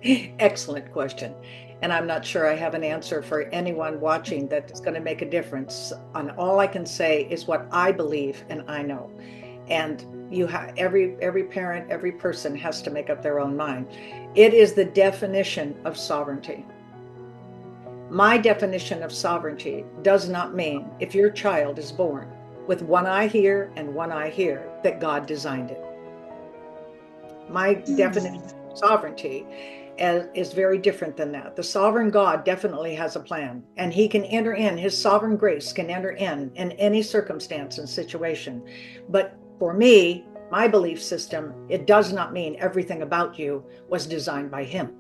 Excellent question. And I'm not sure I have an answer for anyone watching that is going to make a difference. And all I can say is what I believe and I know. And you have every parent, every person has to make up their own mind. It is the definition of sovereignty. My definition of sovereignty does not mean if your child is born with one eye here and one eye here, that God designed it. My definition of sovereignty is very different than that. The sovereign God definitely has a plan, and he can enter in, his sovereign grace can enter in any circumstance and situation. But for me, my belief system, it does not mean everything about you was designed by him.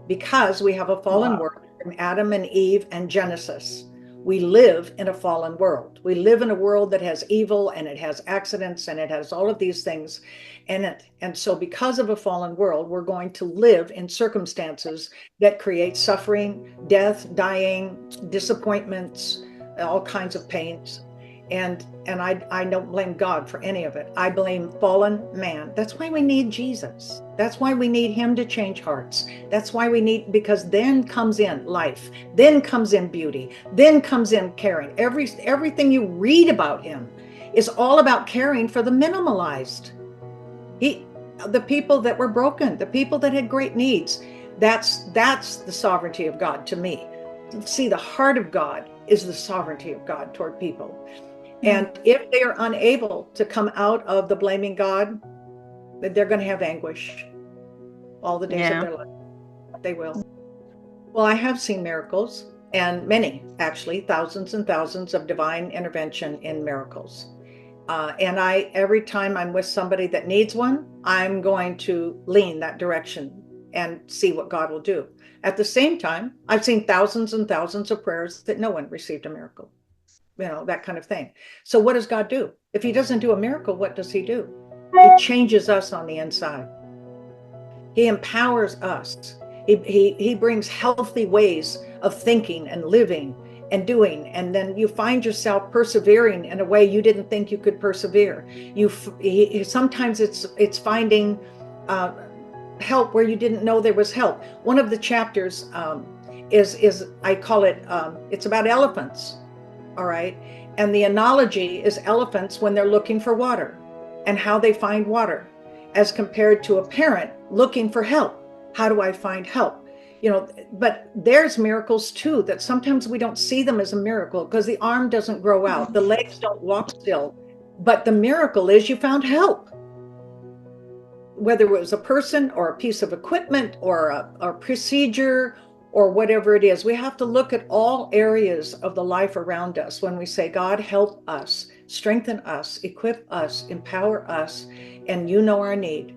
Because we have a fallen Wow. world from Adam and Eve and Genesis. We live in a fallen world. We live in a world that has evil and it has accidents and it has all of these things in it. And so, because of a fallen world, we're going to live in circumstances that create suffering, death, dying, disappointments, all kinds of pains. And I don't blame God for any of it. I blame fallen man. That's why we need Jesus. That's why we need him to change hearts. That's why we need, because then comes in life, then comes in beauty, then comes in caring. Everything you read about him is all about caring for the minimalized. He, the people that were broken, the people that had great needs. That's the sovereignty of God to me. See, the heart of God is the sovereignty of God toward people. Mm. And if they are unable to come out of the blaming God, they're going to have anguish all the days of Yeah. their life. They will. Well, I have seen miracles, and many, actually, thousands and thousands of divine intervention in miracles. And every time I'm with somebody that needs one, I'm going to lean that direction and see what God will do. At the same time, I've seen thousands and thousands of prayers that no one received a miracle, that kind of thing. So what does God do? If he doesn't do a miracle, what does he do? He changes us on the inside. He empowers us. He brings healthy ways of thinking and living and doing, and then you find yourself persevering in a way you didn't think you could persevere. Sometimes it's finding uh, help where you didn't know there was help. One of the chapters is I call it it's about elephants. All right, and the analogy is elephants when they're looking for water and how they find water, as compared to a parent looking for help. How do I find help? But there's miracles too, that sometimes we don't see them as a miracle because the arm doesn't grow out, the legs don't walk still. But the miracle is you found help, whether it was a person or a piece of equipment or a procedure or whatever it is. We have to look at all areas of the life around us when we say, God, help us, strengthen us, equip us, empower us, and you know our need.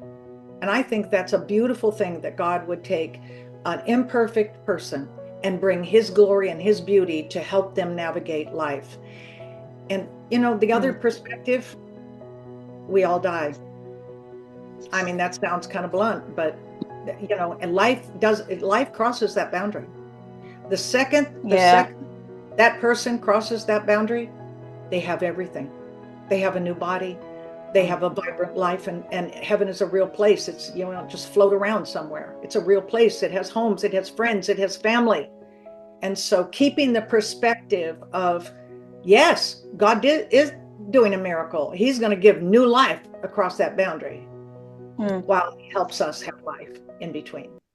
And I think that's a beautiful thing, that God would take an imperfect person and bring his glory and his beauty to help them navigate life. And, the other Mm. perspective, we all die. I mean, that sounds kind of blunt, but and life crosses that boundary. The second Yeah. that person crosses that boundary, they have everything. They have a new body. They have a vibrant life, and heaven is a real place. It's, don't just float around somewhere. It's a real place. It has homes, it has friends, it has family. And so keeping the perspective of, yes, is doing a miracle. He's going to give new life across that boundary Mm. while he helps us have life in between.